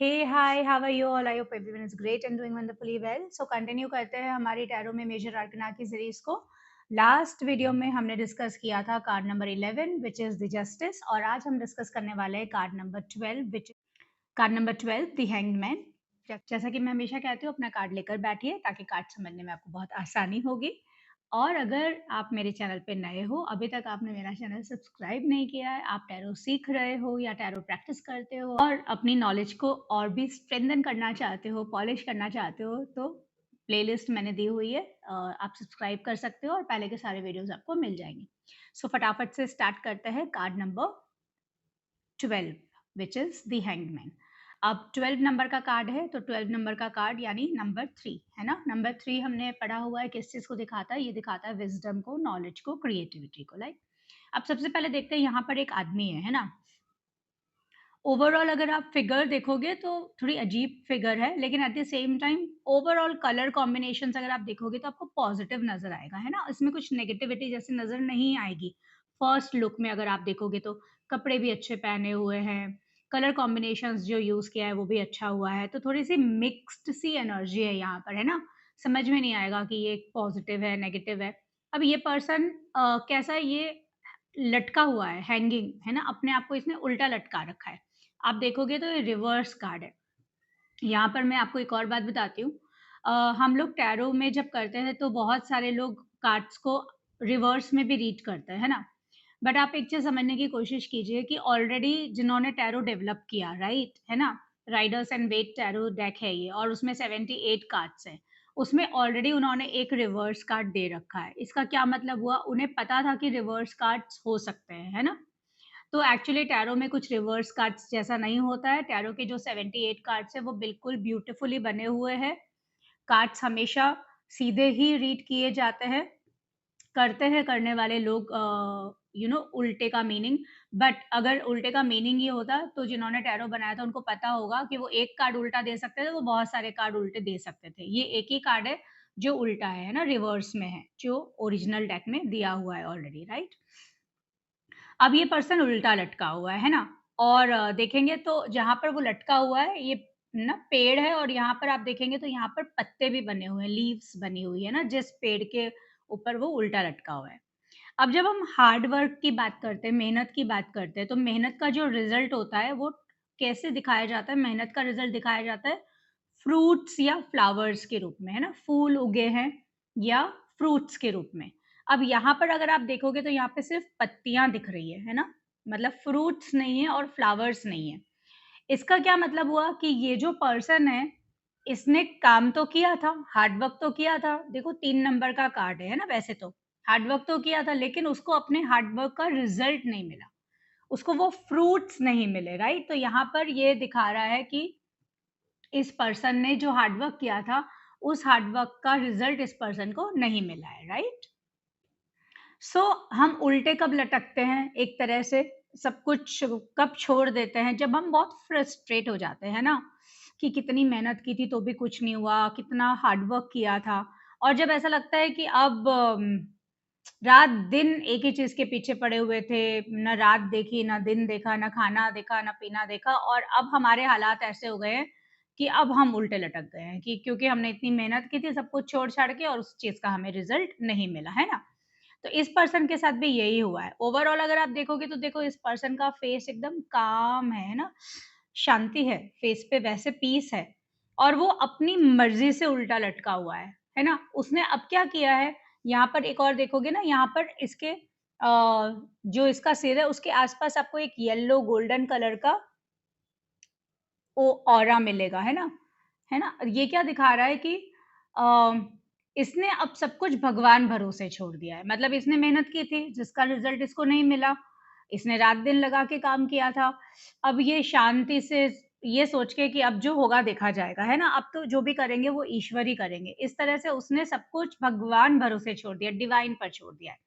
Hey hi how are you all? I hope everyone is great and doing wonderfully well. So continue करते हैं हमारी tarot में major arcana की series को। Last video में हमने डिस्कस किया था card number 11 which is the justice, और आज हम डिस्कस करने वाले हैं card number 12 which card number 12 the hanged man. जैसा कि मैं हमेशा कहती हूँ, अपना कार्ड लेकर बैठिए ताकि कार्ड समझने में आपको बहुत आसानी होगी। और अगर आप मेरे चैनल पे नए हो, अभी तक आपने मेरा चैनल सब्सक्राइब नहीं किया है, आप टैरो सीख रहे हो या टैरो प्रैक्टिस करते हो और अपनी नॉलेज को और भी स्ट्रेंथन करना चाहते हो, पॉलिश करना चाहते हो, तो प्लेलिस्ट मैंने दी हुई है, आप सब्सक्राइब कर सकते हो और पहले के सारे वीडियोस आपको मिल जाएंगे। सो फटाफट से स्टार्ट करते हैं card number 12 which is the hanged man. अब 12 नंबर का कार्ड है, तो 12 नंबर का कार्ड यानी नंबर 3 है ना। नंबर 3 हमने पढ़ा हुआ है, किस चीज को दिखाता है? ये दिखाता है विजडम को, नॉलेज को, क्रिएटिविटी को। लाइक अब सबसे पहले देखते हैं, यहाँ पर एक आदमी है ना। ओवरऑल अगर आप फिगर देखोगे तो थोड़ी अजीब फिगर है, लेकिन at the same time overall colour combination अगर आप देखोगे तो आपको पॉजिटिव नजर आएगा, है ना। इसमें कुछ नेगेटिविटी जैसे नजर नहीं आएगी फर्स्ट लुक में। अगर आप देखोगे तो कपड़े भी अच्छे पहने हुए हैं, कलर कॉम्बिनेशंस जो यूज किया है वो भी अच्छा हुआ है, तो थोड़ी सी मिक्स्ड सी एनर्जी है यहाँ पर, है ना। समझ में नहीं आएगा कि ये पॉजिटिव है नेगेटिव है। अब ये पर्सन कैसा है? ये लटका हुआ है, हैंगिंग है ना, अपने आप को इसने उल्टा लटका रखा है। आप देखोगे तो ये रिवर्स कार्ड है। यहाँ पर मैं आपको एक और बात बताती हूँ। हम लोग टैरो में जब करते हैं तो बहुत सारे लोग कार्ड्स को रिवर्स में भी रीड करते हैं, है ना। बट आप एक चीज समझने की कोशिश कीजिए कि ऑलरेडी जिन्होंने टैरो डेवलप किया, राइट, है ना, Riders and Waite tarot deck है ये, और उसमें 78 कार्ड्स हैं। उसमें ऑलरेडी उन्होंने एक रिवर्स कार्ड दे रखा है। इसका क्या मतलब हुआ? उन्हें पता था कि रिवर्स कार्ड्स हो सकते हैं, है ना। तो एक्चुअली टैरो में कुछ रिवर्स कार्ड्स जैसा नहीं होता है। टैरो के जो 78 कार्ड्स है वो बिल्कुल ब्यूटीफुली बने हुए हैं। कार्ड्स हमेशा सीधे ही रीड किए जाते हैं, करते हैं करने वाले लोग उल्टे का मीनिंग। बट अगर उल्टे का मीनिंग ये होता तो जिन्होंने टैरो बनाया था उनको पता होगा कि वो एक कार्ड उल्टा दे सकते थे, वो बहुत सारे कार्ड उल्टे दे सकते थे। ये एक ही कार्ड है जो उल्टा है ना, रिवर्स में है, जो ओरिजिनल डेक में दिया हुआ है ऑलरेडी, राइट। अब ये पर्सन उल्टा लटका हुआ है ना। और देखेंगे तो जहाँ पर वो लटका हुआ है ये ना पेड़ है, और यहाँ पर आप देखेंगे तो यहाँ पर पत्ते भी बने हुए हैं, लीव्स बनी हुई है ना, जिस पेड़ के ऊपर वो उल्टा लटका हुआ है। अब जब हम हार्ड वर्क की बात करते हैं, मेहनत की बात करते हैं, तो मेहनत का जो रिजल्ट होता है वो कैसे दिखाया जाता है? मेहनत का रिजल्ट दिखाया जाता है फ्रूट्स या फ्लावर्स के रूप में, है ना। फूल उगे हैं या फ्रूट्स के रूप में। अब यहाँ पर अगर आप देखोगे तो यहाँ पे सिर्फ पत्तियां दिख रही है ना, मतलब फ्रूट्स नहीं है और फ्लावर्स नहीं है। इसका क्या मतलब हुआ कि ये जो पर्सन है, इसने काम तो किया था, हार्ड वर्क तो किया था। देखो 3 नंबर का कार्ड है ना, वैसे तो हार्ड वर्क तो किया था, लेकिन उसको अपने हार्ड वर्क का रिजल्ट नहीं मिला, उसको वो फ्रूट्स नहीं मिले, राइट। तो यहाँ पर ये दिखा रहा है कि इस पर्सन ने जो हार्ड वर्क किया था, उस हार्ड वर्क का रिजल्ट इस पर्सन को नहीं मिला है, राइट। सो हम उल्टे कब लटकते हैं? एक तरह से सब कुछ कब छोड़ देते हैं? जब हम बहुत फ्रस्ट्रेट हो जाते हैं ना, कि कितनी मेहनत की थी तो भी कुछ नहीं हुआ, कितना हार्ड वर्क किया था, और जब ऐसा लगता है कि अब रात दिन एक ही चीज के पीछे पड़े हुए थे, ना रात देखी, ना दिन देखा, ना खाना देखा, ना पीना देखा, और अब हमारे हालात ऐसे हो गए हैं कि अब हम उल्टे लटक गए हैं, कि क्योंकि हमने इतनी मेहनत की थी सब कुछ छोड़ छाड़ के, और उस चीज का हमें रिजल्ट नहीं मिला, है ना। तो इस पर्सन के साथ भी यही हुआ है। ओवरऑल अगर आप देखोगे तो देखो इस पर्सन का फेस एकदम काम है ना, शांति है फेस पे, वैसे पीस है, और वो अपनी मर्जी से उल्टा लटका हुआ है ना। उसने अब क्या किया है? यहाँ पर एक और देखोगे ना, यहाँ पर इसके जो इसका सिर है उसके आसपास आपको एक येलो गोल्डन कलर का ओ ऑरा मिलेगा, है ना, है ना। ये क्या दिखा रहा है कि इसने अब सब कुछ भगवान भरोसे छोड़ दिया है। मतलब इसने मेहनत की थी जिसका रिजल्ट इसको नहीं मिला, इसने रात दिन लगा के काम किया था। अब ये शांति से ये सोच के कि अब जो होगा देखा जाएगा, है ना, अब तो जो भी करेंगे वो ईश्वर ही करेंगे, इस तरह से उसने सब कुछ भगवान भरोसे छोड़ दिया, डिवाइन पर छोड़ दिया है।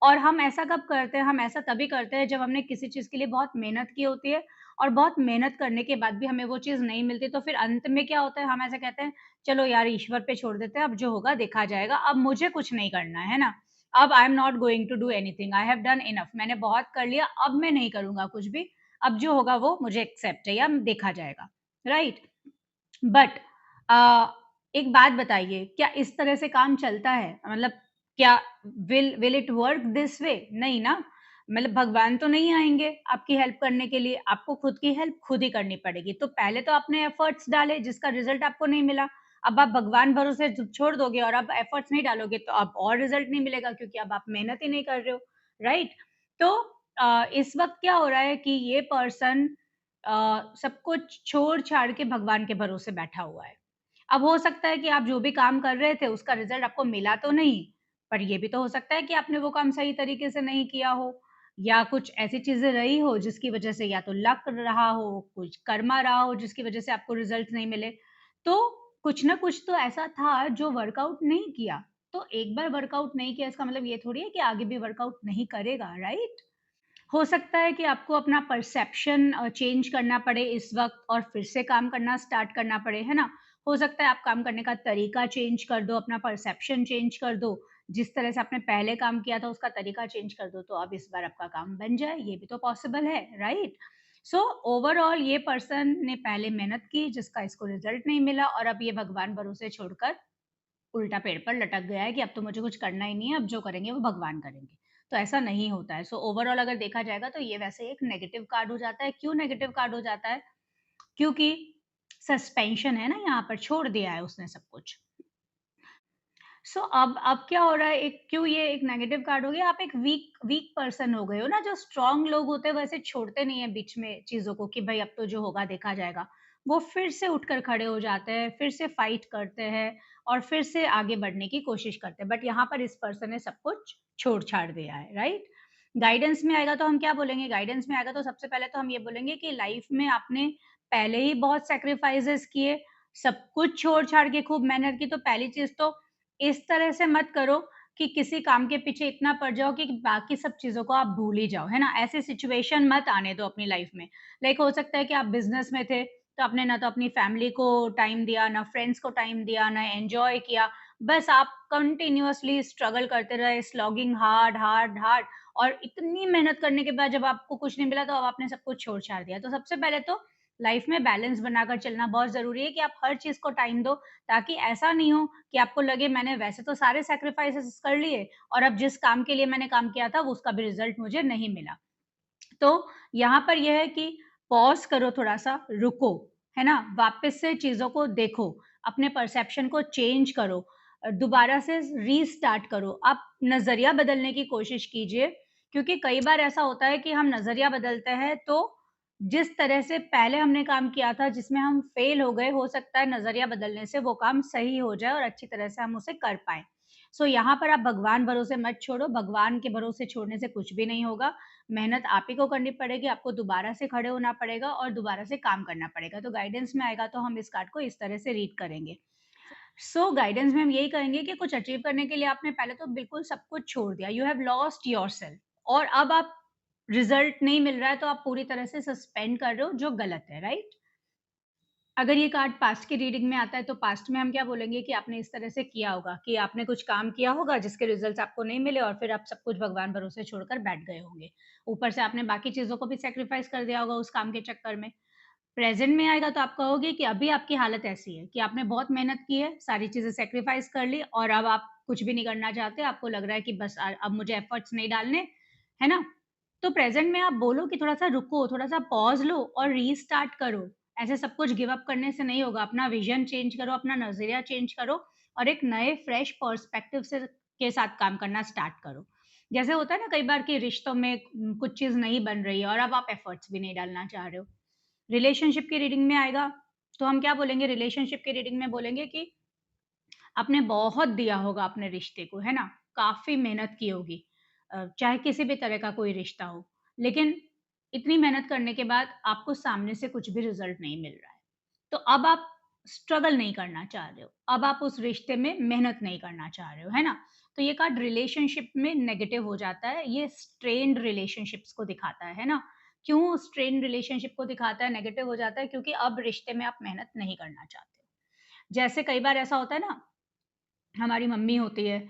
और हम ऐसा कब करते हैं? हम ऐसा तभी करते हैं जब हमने किसी चीज के लिए बहुत मेहनत की होती है, और बहुत मेहनत करने के बाद भी हमें वो चीज़ नहीं मिलती, तो फिर अंत में क्या होता है? हम ऐसा कहते हैं, चलो यार ईश्वर पे छोड़ देते हैं, अब जो होगा देखा जाएगा, अब मुझे कुछ नहीं करना है ना? अब I am not going to do anything, I have done enough, मैंने बहुत कर लिया, अब मैं नहीं करूँगा कुछ भी, अब जो होगा वो मुझे एक्सेप्ट है या देखा जाएगा। राइट? बट एक बात बताइए, क्या इस तरह से काम चलता है? मतलब क्या will it work this way? नहीं ना। मतलब भगवान तो नहीं आएँगे आपकी हेल्प करने के लिए, आपको खुद की हेल्प खुद ही करनी पड़ेगी। तो पहले तो आपने एफर्ट्स डाले जिसका रिज़ल्ट आपको नहीं मिला। अब आप भगवान भरोसे छोड़ दोगे और अब एफर्ट्स नहीं डालोगे तो अब और रिज़ल्ट नहीं मिलेगा क्योंकि अब आप मेहनत ही नहीं कर रहे हो, राइट? तो इस वक़्त क्या हो रहा है कि ये पर्सन सब कुछ छोड़-छाड़ के भगवान के भरोसे बैठा हुआ है। अब हो सकता है कि आप जो भी काम कर रहे थे उसका रिज़ल्ट आपको मिला तो नहीं, पर ये भी तो हो सकता है कि आपने वो काम सही तरीके से नहीं किया हो या कुछ ऐसी चीज़ें रही हो जिसकी वज़ह से या तो लक रहा हो, कुछ कर्मा रहा हो जिसकी वज़ह से आपको रिज़ल्ट नहीं मिले। तो कुछ ना कुछ तो ऐसा था जो वर्कआउट नहीं किया। तो एक बार वर्कआउट नहीं किया इसका मतलब ये थोड़ी है कि आगे भी वर्कआउट नहीं करेगा, राइट? हो सकता है कि आपको अपना परसेप्शन चेंज करना पड़े इस वक़्त और फिर से काम करना स्टार्ट करना पड़े, है ना? हो सकता है आप काम करने का तरीका चेंज कर दो, अपना परसेप्शन चेंज कर दो, जिस तरह से आपने पहले काम किया था उसका तरीका चेंज कर दो, तो अब इस बार आपका काम बन जाए, ये भी तो पॉसिबल है, राइट? सो ओवरऑल ये पर्सन ने पहले मेहनत की जिसका इसको रिज़ल्ट नहीं मिला और अब ये भगवान भरोसे छोड़कर उल्टा पेड़ पर लटक गया है कि अब तो मुझे कुछ करना ही नहीं है, अब जो करेंगे वो भगवान करेंगे। तो ऐसा नहीं होता है। सो ओवरऑल अगर देखा जाएगा तो ये वैसे एक नेगेटिव कार्ड हो जाता है। क्यों नेगेटिव कार्ड हो जाता है? क्योंकि सस्पेंशन है ना यहाँ पर, छोड़ दिया है उसने सब कुछ। सो अब क्या हो रहा है, एक क्यों ये एक नेगेटिव कार्ड हो गया, आप एक वीक वीक पर्सन हो गए हो ना, जो स्ट्रॉन्ग लोग होते हैं वैसे छोड़ते नहीं है बीच में चीज़ों को कि भई अब तो जो होगा देखा जाएगा। वो फिर से उठकर खड़े हो जाते हैं, फिर से फाइट करते हैं और फिर से आगे बढ़ने की कोशिश करते हैं। बट यहाँ पर इस पर्सन ने सब कुछ छोड़-छाड़ दिया है, राइट? गाइडेंस में आएगा तो हम क्या बोलेंगे? गाइडेंस में आएगा तो सबसे पहले तो हम ये बोलेंगे कि लाइफ में आपने पहले ही बहुत सैक्रिफाइसेस किए, सब कुछ छोड़-छाड़ के खूब मेहनत की, तो पहली चीज़ तो इस तरह से मत करो कि किसी काम के पीछे इतना पड़ जाओ कि बाकी सब चीज़ों को आप भूल ही जाओ, है ना? ऐसी सिचुएशन मत आने दो अपनी लाइफ़ में। लाइक हो सकता है कि आप बिज़नेस में थे, तो आपने ना तो अपनी फैमिली को टाइम दिया, ना फ्रेंड्स को टाइम दिया, ना एन्जॉय किया। बस आप कंटिन्यूअसली स्ट्रगल करते रहे, स्लॉगिंग हार्ड, हार्ड, हार्ड और इतनी मेहनत करने के बाद जब आपको कुछ नहीं मिला, तो अब आपने सब कुछ छोड़-छाड़ दिया। तो सबसे पहले तो लाइफ़ में बैलेंस बनाकर चलना बहुत ज़रूरी है कि आप हर चीज़ को टाइम दो, ताकि ऐसा नहीं हो कि आपको लगे मैंने वैसे तो सारे सैक्रिफाइसेस कर लिए और अब जिस काम के लिए मैंने काम किया था वो उसका भी रिजल्ट मुझे नहीं मिला। तो यहाँ पर यह है कि पॉज़ करो थोड़ा-सा, रुको, है ना? वापस से चीज़ों को देखो, अपने परसेप्शन को चेंज करो दोबारा से रीस्टार्ट करो। आप नज़रिया बदलने की कोशिश कीजिए, क्योंकि कई बार ऐसा होता है कि हम नज़रिया बदलते हैं तो जिस तरह से पहले हमने काम किया था, जिसमें हम फेल हो गए, हो सकता है नज़रिया बदलने से वो काम सही हो जाए और अच्छी तरह से हम उसे कर पाएँ। सो यहाँ पर आप भगवान भरोसे मत छोड़ो, भगवान के भरोसे छोड़ने से कुछ भी नहीं होगा। मेहनत आप ही को करनी पड़ेगी, आपको दोबारा से खड़े होना पड़ेगा और दोबारा से काम करना पड़ेगा। तो गाइडेंस में आएगा तो हम इस कार्ड को इस तरह से रीड करेंगे। सो गाइडेंस में हम यही कहेंगे कि कुछ अचीव करने के लिए आपने पहले तो बिल्कुल सब कुछ छोड़ दिया। यू हैव लॉस्ट योरसेल्फ और अब आप रिज़ल्ट नहीं मिल रहा है तो आप पूरी तरह से सस्पेंड कर रहे हो जो गलत है, राइट? अगर ये कार्ड पास्ट की रीडिंग में आता है, तो पास्ट में हम क्या बोलेंगे कि आपने इस तरह से किया होगा कि आपने कुछ काम किया होगा जिसके रिजल्ट्स आपको नहीं मिले और फिर आप सब कुछ भगवान भरोसे छोड़कर बैठ गए होंगे। ऊपर से आपने बाकी चीज़ों को भी सैक्रिफाइस कर दिया होगा उस काम के चक्कर में। प्रेज़ेंट में आएगा तो आप कहोगे कि अभी आपकी हालत ऐसी है कि आपने बहुत मेहनत की है, सारी चीज़ें सैक्रिफाइस कर ली और अब आप कुछ भी नहीं करना चाहते। आपको लग रहा है कि बस अब मुझे एफर्ट्स नहीं डालने, है ना? तो प्रेज़ेंट में आप बोलो कि थोड़ा-सा रुको, थोड़ा-सा पॉज़ लो और रीस्टार्ट करो। ऐसे सब कुछ गिव अप करने से नहीं होगा। अपना विज़न चेंज करो, अपना नज़रिया चेंज करो और एक नए फ्रेश पर्सपेक्टिव से के साथ काम करना स्टार्ट करो। जैसे होता है ना कई बार कि रिश्तों में कुछ चीज़ नहीं बन रही है और अब आप एफर्ट्स भी नहीं डालना चाह रहे हो। रिलेशनशिप की रीडिंग में आएगा, तो हम क्या बोलेंगे रिलेशनशिप की रीडिंग में बोलेंगे कि आपने बहुत दिया होगा अपने रिश्ते को, है ना? काफ़ी मेहनत की होगी चाहे किसी भी तरह का कोई रिश्ता हो। लेकिन इतनी मेहनत करने के बाद आपको सामने से कुछ भी रिज़ल्ट नहीं मिल रहा है। तो अब आप स्ट्रगल नहीं करना चाह रहे हो। अब आप उस रिश्ते में मेहनत नहीं करना चाह रहे हो, है ना? तो ये कार्ड रिलेशनशिप में नेगेटिव हो जाता है। ये स्ट्रेन्ड रिलेशनशिप्स को दिखाता है ना? क्यों स्ट्रेन्ड रिलेशनशिप को दिखाता है, नेगेटिव हो जाता है? क्योंकि अब रिश्ते में आप मेहनत नहीं करना चाहते हो। जैसे कई बार ऐसा होता है ना हमारी मम्मी होती है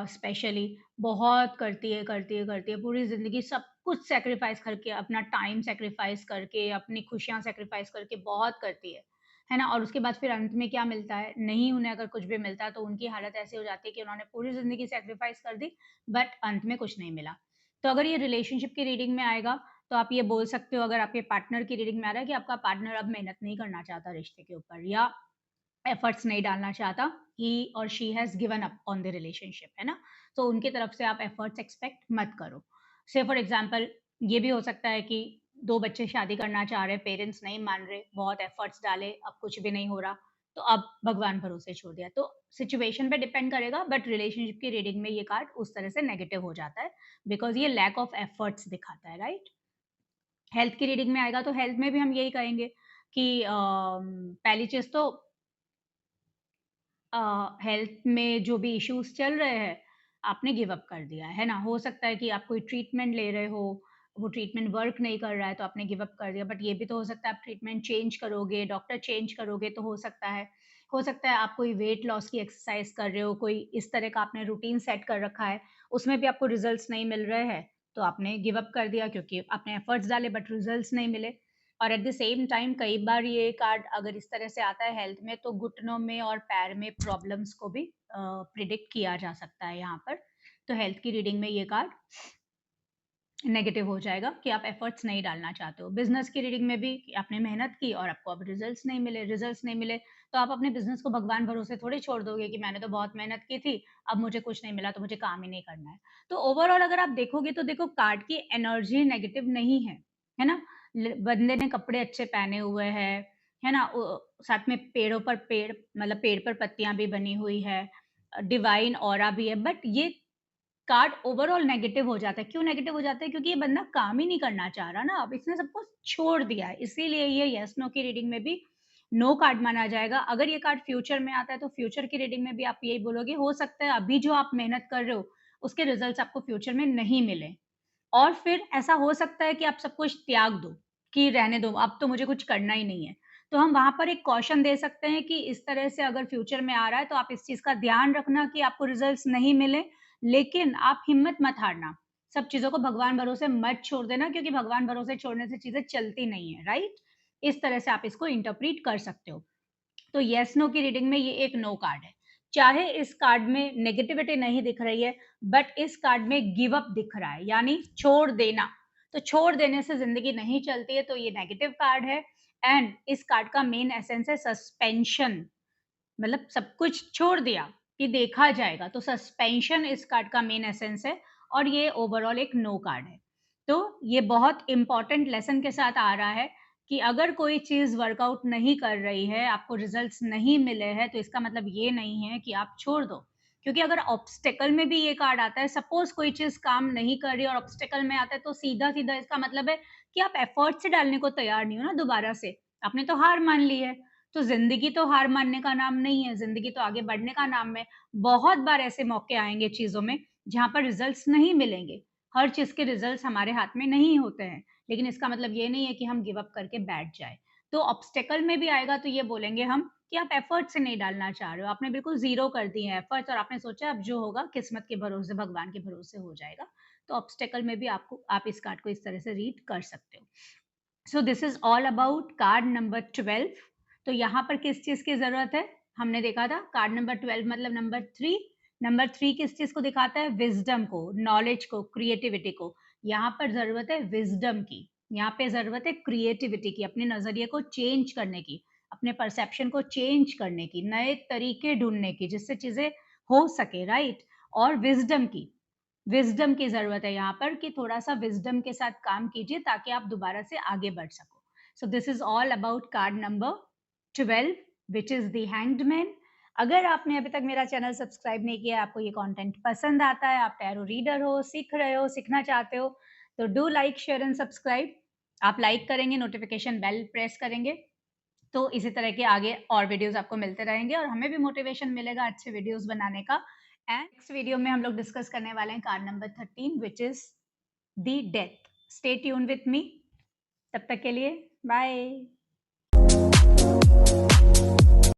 स्पेशली बहुत करती है पूरी ज़िंदगी सब कुछ सैक्रिफ़ाइस करके, अपना टाइम सैक्रिफ़ाइस करके, अपनी खुशियाँ सैक्रिफ़ाइस करके बहुत करती है। है ना? और उसके बाद फिर अंत में क्या मिलता है, नहीं उन्हें अगर कुछ भी मिलता है तो उनकी हालत ऐसी हो जाती है कि उन्होंने पूरी ज़िंदगी सैक्रिफ़ाइस कर दी, बट अंत में कुछ नहीं मिला। तो अगर ये रिलेशनशिप की रीडिंग में आएगा, तो आप ये बोल सकते हो अगर आपके पार्टनर की रीडिंग में आ रहा है कि आपका पार्टनर अब मेहनत नहीं करना चाहता रिश्ते के ऊपर या एफर्ट्स नहीं डालना चाहता, ही और she has given up on the relationship, है ना? तो उनकी तरफ से आप एफर्ट्स एक्सपेक्ट मत करो। से फॉर एग्ज़ाम्पल ये भी हो सकता है कि 2 बच्चे शादी करना चाह रहे हैं, पेरेंट्स नहीं मान रहे, बहुत एफर्ट्स डाले, अब कुछ भी नहीं हो रहा, तो अब भगवान भरोसे छोड़ दिया। तो सिचुएशन पे डिपेंड करेगा, बट रिलेशनशिप की रीडिंग में ये कार्ड उस तरह से नेगेटिव हो जाता है, बिकॉज़ ये लैक ऑफ एफर्ट्स दिखाता है, राइट? हेल्थ की रीडिंग में आएगा तो हेल्थ में भी हम यही कहेंगे कि पहली चीज़ तो हेल्थ में जो भी इश्यूज़ चल रहे हैं, आपने गिव अप कर दिया है ना? हो सकता है कि आप कोई ट्रीटमेंट ले रहे हो, वो ट्रीटमेंट वर्क नहीं कर रहा है तो आपने गिव अप कर दिया। बट ये भी तो हो सकता है आप ट्रीटमेंट चेंज करोगे, डॉक्टर चेंज करोगे तो हो सकता है। हो सकता है आप कोई वेट लॉस की एक्सरसाइज़ कर रहे हो, कोई इस तरह का आपने रूटीन सेट कर रखा है, उसमें भी आपको रिज़ल्ट्स नहीं मिल रहे हैं, तो आपने गिव अप कर दिया क्योंकि आपने एफर्ट्स डाले बट रिज़ल्ट्स नहीं मिले। और एट द सेम टाइम कई बार ये कार्ड अगर इस तरह से आता है हेल्थ में तो घुटनों में और पैर में प्रॉब्लम्स को भी प्रिडिक्ट किया जा सकता है यहाँ पर। तो हेल्थ की रीडिंग में ये कार्ड नेगेटिव हो जाएगा कि आप एफर्ट्स नहीं डालना चाहते हो। बिज़नेस की रीडिंग में भी कि आपने मेहनत की और आपको अब रिज़ल्ट्स नहीं मिले, तो आप अपने बिज़नेस को भगवान भरोसे थोड़ी छोड़ दोगे कि मैंने तो बहुत मेहनत की थी, अब मुझे कुछ नहीं मिला तो मुझे काम ही नहीं करना है। तो ओवरऑल अगर आप देखोगे तो देखो कार्ड की एनर्जी नेगेटिव नहीं है ना? बंदे ने कपड़े अच्छे पहने हुए हैं, है ना? साथ में पेड़ों पर पेड़ मतलब पेड़ पर पत्तियाँ भी बनी हुई है, डिवाइन ऑरा भी है, बट ये कार्ड ओवरऑल नेगेटिव हो जाता है। क्यों नेगेटिव हो जाता है? क्योंकि ये बंदा काम ही नहीं करना चाह रहा ना, अब इसने सब कुछ छोड़ दिया है। इसीलिए ये येस नो की रीडिंग में भी नो कार्ड माना जाएगा। अगर ये कार्ड फ्यूचर में आता है तो फ्यूचर की रीडिंग में भी आप यही बोलोगे, हो सकता है अभी जो आप मेहनत कर रहे हो, उसके रिजल्ट्स आपको फ्यूचर में नहीं मिले। और फिर ऐसा हो सकता है कि आप सब कुछ त्याग दो, कि रहने दो, अब तो मुझे कुछ करना ही नहीं है। तो हम वहाँ पर एक कॉशन दे सकते हैं कि इस तरह से अगर फ्यूचर में आ रहा है तो आप इस चीज़ का ध्यान रखना कि आपको रिजल्ट्स नहीं मिले, लेकिन आप हिम्मत मत हारना। सब चीज़ों को भगवान भरोसे मत छोड़ देना क्योंकि भगवान भरोसे छोड़ने से चीज़ें चलती नहीं है, राइट? इस तरह से आप इसको इंटरप्रीट कर सकते हो। तो येस नो की रीडिंग में ये एक नो कार्ड है। चाहे इस कार्ड में नेगेटिविटी नहीं दिख रही है, बट इस कार्ड में गिव अप दिख रहा है, यानी छोड़ देना। तो छोड़ देने से ज़िंदगी नहीं चलती है, तो ये नेगेटिव कार्ड है एंड इस कार्ड का मेन एसेंस है सस्पेंशन। मतलब सब कुछ छोड़ दिया कि देखा जाएगा, तो सस्पेंशन इस कार्ड का मेन एसेंस है और ये ओवरऑल एक नो कार्ड है। तो ये बहुत इम्पोर्टेंट लेसन के साथ आ रहा है कि अगर कोई चीज़ वर्कआउट नहीं कर रही है, आपको रिजल्ट्स नहीं मिले हैं, तो इसका मतलब ये नहीं है कि आप छोड़ दो। क्योंकि अगर ऑब्स्टेकल में भी ये कार्ड आता है, सपोज़ कोई चीज़ काम नहीं कर रही और ऑब्स्टेकल में आता है, तो सीधा-सीधा इसका मतलब है कि आप एफर्ट्स ही डालने को तैयार नहीं हो ना दोबारा से। आपने तो हार मान ली है। तो ज़िंदगी तो हार मानने का नाम नहीं है, ज़िंदगी तो आगे बढ़ने का नाम है। बहुत बार ऐसे मौके आएँगे चीज़ों में, जहाँ पर रिज़ल्ट्स नहीं मिलेंगे। हर चीज़ के रिज़ल्ट्स हमारे हाथ में नहीं होते हैं, लेकिन इसका मतलब ये नहीं है कि हम गिव अप करके बैठ जाएँ। तो ऑब्स्टेकल में भी आएगा तो ये बोलेंगे हम कि आप एफर्ट्स ही नहीं डालना चाह रहे हो, आपने बिल्कुल ज़ीरो कर दिए हैं एफर्ट्स और आपने सोचा अब जो होगा किस्मत के भरोसे, भगवान के भरोसे हो जाएगा। तो ऑब्स्टेकल में भी आपको आप इस कार्ड को इस तरह से रीड कर सकते हो। So this is all about card number 12। तो यहाँ पर किस चीज़ की ज़रूरत है? हमने देखा था कार्ड नंबर 12 मतलब नंबर 3 किस चीज़ को दिखाता है? विज़डम को, नॉलेज को, क्रिएटिविटी को। यहाँ पर ज़रूरत है विज़डम की, यहाँ पे ज़रूरत है क्रिएटिविटी की, अपने नज़रिए को चेंज करने की, अपने परसेप्शन को चेंज करने की, नए तरीके ढूँढने की, जिससे चीज़ें हो सके, राइट? और विज़डम की ज़रूरत है यहाँ पर कि थोड़ा-सा विज़डम के साथ काम कीजिए ताकि आप दोबारा से आगे बढ़ सको। So this is all about card number 12 which is the hanged man. अगर आपने अभी तक मेरा चैनल सब्सक्राइब नहीं किया, आपको ये कंटेंट पसंद आता है, आप टैरो रीडर हो, सीख रहे हो, सीखना चाहते हो, तो do like, share and subscribe. आप लाइक करेंगे, नोटिफ़िकेशन बेल प्रेस करेंगे, तो इसी तरह के आगे और वीडियोज़ आपको मिलते रहेंगे और हमें भी मोटिवेशन मिलेगा अच्छे वीडियोज़ बनाने का। एंड नेक्स्ट वीडियो में हम लोग डिस्कस करने वाले हैं card number 13 which is the death. Stay tuned with me. तब तक के लिए बाय।